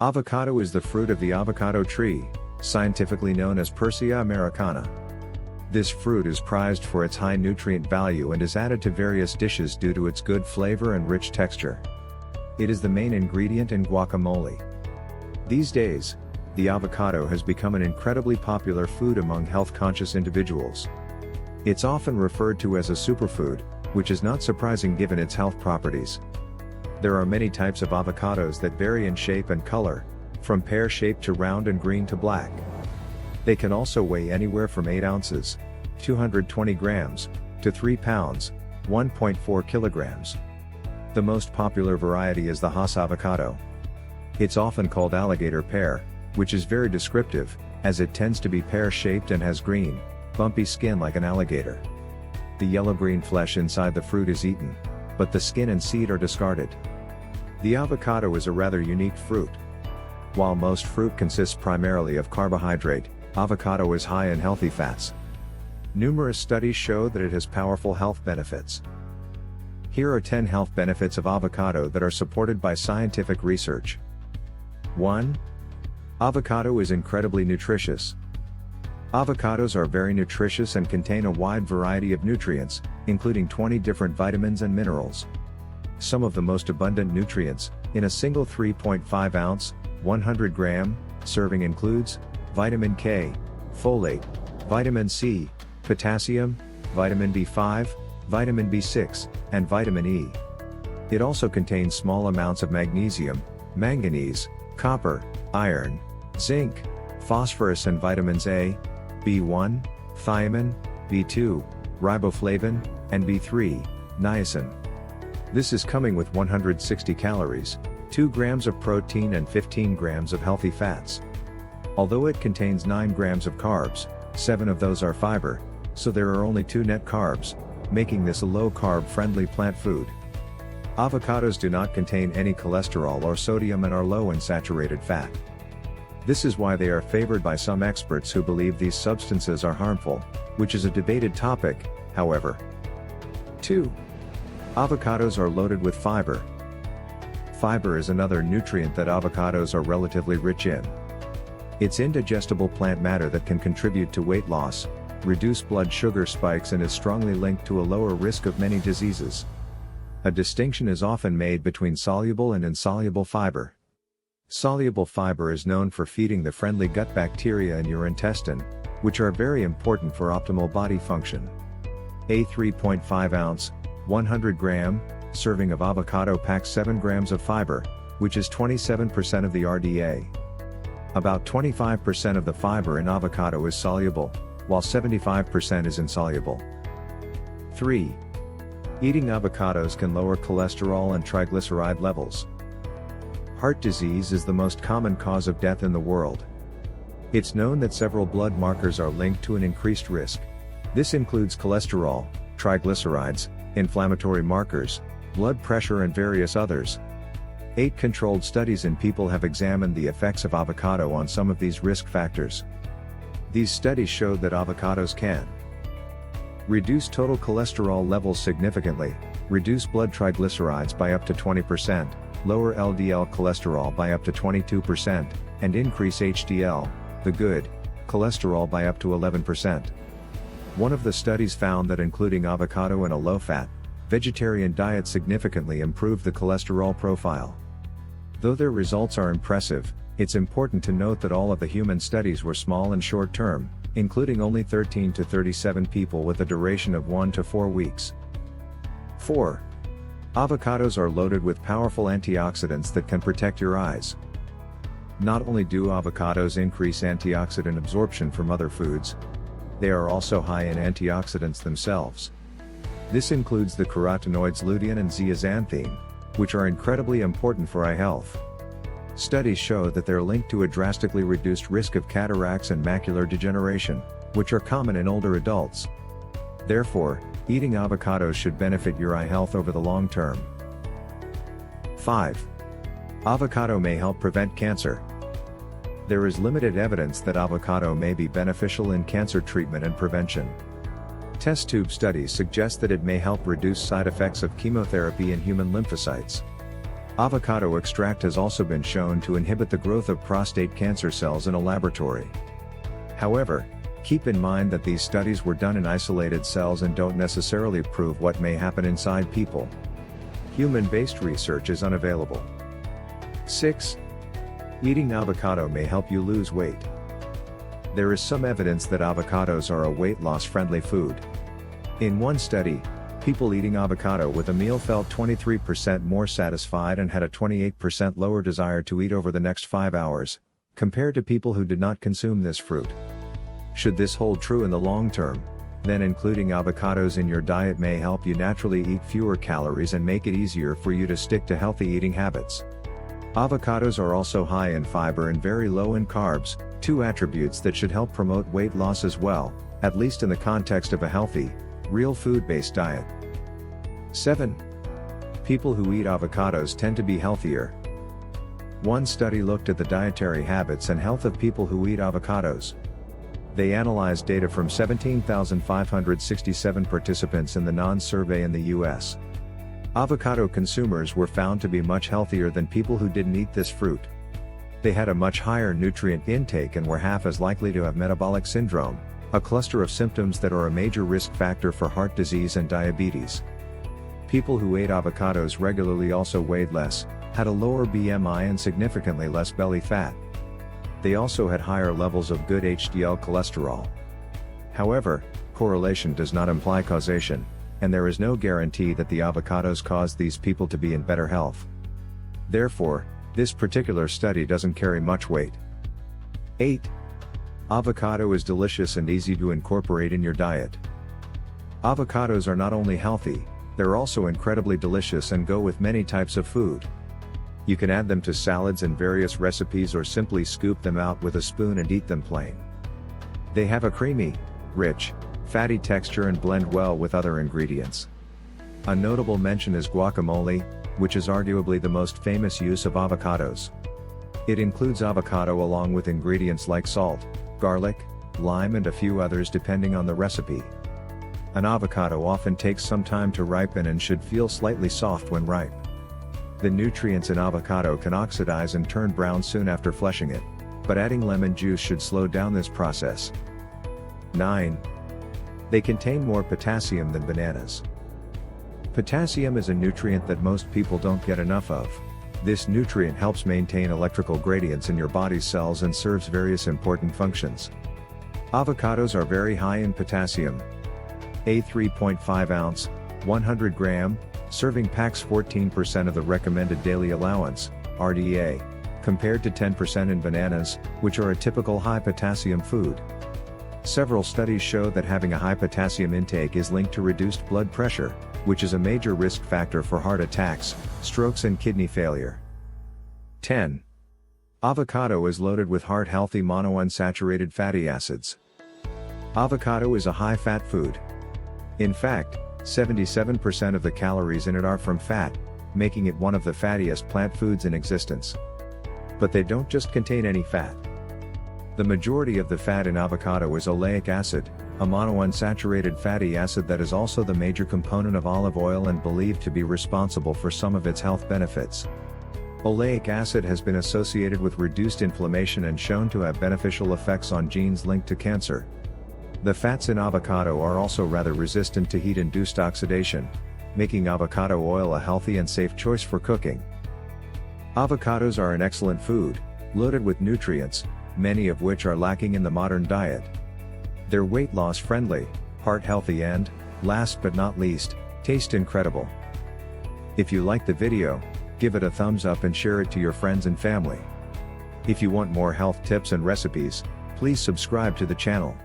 Avocado is the fruit of the avocado tree, scientifically known as Persea americana. This fruit is prized for its high nutrient value and is added to various dishes due to its good flavor and rich texture. It is the main ingredient in guacamole. These days, the avocado has become an incredibly popular food among health-conscious individuals. It's often referred to as a superfood, which is not surprising given its health properties. There are many types of avocados that vary in shape and color, from pear-shaped to round and green to black. They can also weigh anywhere from 8 ounces, 220 grams, to 3 pounds, 1.4 kilograms. The most popular variety is the Hass avocado. It's often called alligator pear, which is very descriptive, as it tends to be pear-shaped and has green, bumpy skin like an alligator. The yellow-green flesh inside the fruit is eaten, but the skin and seed are discarded. The avocado is a rather unique fruit. While most fruit consists primarily of carbohydrate, avocado is high in healthy fats. Numerous studies show that it has powerful health benefits. Here are 10 health benefits of avocado that are supported by scientific research. 1. Avocado is incredibly nutritious. Avocados are very nutritious and contain a wide variety of nutrients, including 20 different vitamins and minerals. Some of the most abundant nutrients, in a single 3.5 ounce, 100 gram, serving includes vitamin K, folate, vitamin C, potassium, vitamin B5, vitamin B6, and vitamin E. It also contains small amounts of magnesium, manganese, copper, iron, zinc, phosphorus and vitamins A, B1, thiamine, B2, riboflavin, and B3, niacin. This is coming with 160 calories, 2 grams of protein and 15 grams of healthy fats. Although it contains 9 grams of carbs, 7 of those are fiber, so there are only 2 net carbs, making this a low-carb friendly plant food. Avocados do not contain any cholesterol or sodium and are low in saturated fat. This is why they are favored by some experts who believe these substances are harmful, which is a debated topic, however. 2. Avocados are loaded with fiber. Fiber is another nutrient that avocados are relatively rich in. It's indigestible plant matter that can contribute to weight loss, reduce blood sugar spikes and is strongly linked to a lower risk of many diseases. A distinction is often made between soluble and insoluble fiber. Soluble fiber is known for feeding the friendly gut bacteria in your intestine, which are very important for optimal body function. A 3.5 ounce, 100 gram, serving of avocado packs 7 grams of fiber, which is 27% of the RDA. About 25% of the fiber in avocado is soluble, while 75% is insoluble. 3. Eating avocados can lower cholesterol and triglyceride levels. Heart disease is the most common cause of death in the world. It's known that several blood markers are linked to an increased risk. This includes cholesterol, triglycerides, inflammatory markers, blood pressure and various others. 8 controlled studies in people have examined the effects of avocado on some of these risk factors. These studies showed that avocados can reduce total cholesterol levels significantly, reduce blood triglycerides by up to 20%, lower LDL cholesterol by up to 22%, and increase HDL, the good, cholesterol by up to 11%. One of the studies found that including avocado in a low-fat, vegetarian diet significantly improved the cholesterol profile. Though their results are impressive, it's important to note that all of the human studies were small and short-term, including only 13 to 37 people with a duration of 1 to 4 weeks. 4. Avocados are loaded with powerful antioxidants that can protect your eyes. Not only do avocados increase antioxidant absorption from other foods, they are also high in antioxidants themselves. This includes the carotenoids lutein and zeaxanthin, which are incredibly important for eye health. Studies show that they're linked to a drastically reduced risk of cataracts and macular degeneration, which are common in older adults. Therefore, eating avocados should benefit your eye health over the long term. 5. Avocado may help prevent cancer. There is limited evidence that avocado may be beneficial in cancer treatment and prevention. Test tube studies suggest that it may help reduce side effects of chemotherapy in human lymphocytes. Avocado extract has also been shown to inhibit the growth of prostate cancer cells in a laboratory. However, keep in mind that these studies were done in isolated cells and don't necessarily prove what may happen inside people. Human-based research is unavailable. 6. Eating avocado may help you lose weight. There is some evidence that avocados are a weight loss-friendly food. In one study, people eating avocado with a meal felt 23% more satisfied and had a 28% lower desire to eat over the next 5 hours, compared to people who did not consume this fruit. Should this hold true in the long term, then including avocados in your diet may help you naturally eat fewer calories and make it easier for you to stick to healthy eating habits. Avocados are also high in fiber and very low in carbs, two attributes that should help promote weight loss as well, at least in the context of a healthy, real food-based diet. 7. People who eat avocados tend to be healthier. One study looked at the dietary habits and health of people who eat avocados. They analyzed data from 17,567 participants in the non-survey in the US. Avocado consumers were found to be much healthier than people who didn't eat this fruit. They had a much higher nutrient intake and were half as likely to have metabolic syndrome, a cluster of symptoms that are a major risk factor for heart disease and diabetes. People who ate avocados regularly also weighed less, had a lower BMI and significantly less belly fat. They also had higher levels of good HDL cholesterol. However, correlation does not imply causation, and there is no guarantee that the avocados caused these people to be in better health. Therefore, this particular study doesn't carry much weight. 8. Avocado is delicious and easy to incorporate in your diet. Avocados are not only healthy, they're also incredibly delicious and go with many types of food. You can add them to salads and various recipes or simply scoop them out with a spoon and eat them plain. They have a creamy, rich, fatty texture and blend well with other ingredients. A notable mention is guacamole, which is arguably the most famous use of avocados. It includes avocado along with ingredients like salt, garlic, lime and a few others depending on the recipe. An avocado often takes some time to ripen and should feel slightly soft when ripe. The nutrients in avocado can oxidize and turn brown soon after fleshing it, but adding lemon juice should slow down this process. 9. They contain more potassium than bananas. Potassium is a nutrient that most people don't get enough of. This nutrient helps maintain electrical gradients in your body's cells and serves various important functions. Avocados are very high in potassium. A 3.5 ounce, 100 gram, serving packs 14% of the recommended daily allowance, RDA, compared to 10% in bananas, which are a typical high potassium food. Several studies show that having a high potassium intake is linked to reduced blood pressure, which is a major risk factor for heart attacks, strokes and kidney failure. 10. Avocado is loaded with heart-healthy monounsaturated fatty acids. Avocado is a high-fat food. In fact, 77% of the calories in it are from fat, making it one of the fattiest plant foods in existence. But they don't just contain any fat. The majority of the fat in avocado is oleic acid, a monounsaturated fatty acid that is also the major component of olive oil and believed to be responsible for some of its health benefits. Oleic acid has been associated with reduced inflammation and shown to have beneficial effects on genes linked to cancer. The fats in avocado are also rather resistant to heat-induced oxidation, making avocado oil a healthy and safe choice for cooking. Avocados are an excellent food, loaded with nutrients, many of which are lacking in the modern diet. They're weight loss friendly, heart healthy and, last but not least, taste incredible. If you like the video, give it a thumbs up and share it to your friends and family. If you want more health tips and recipes, please subscribe to the channel.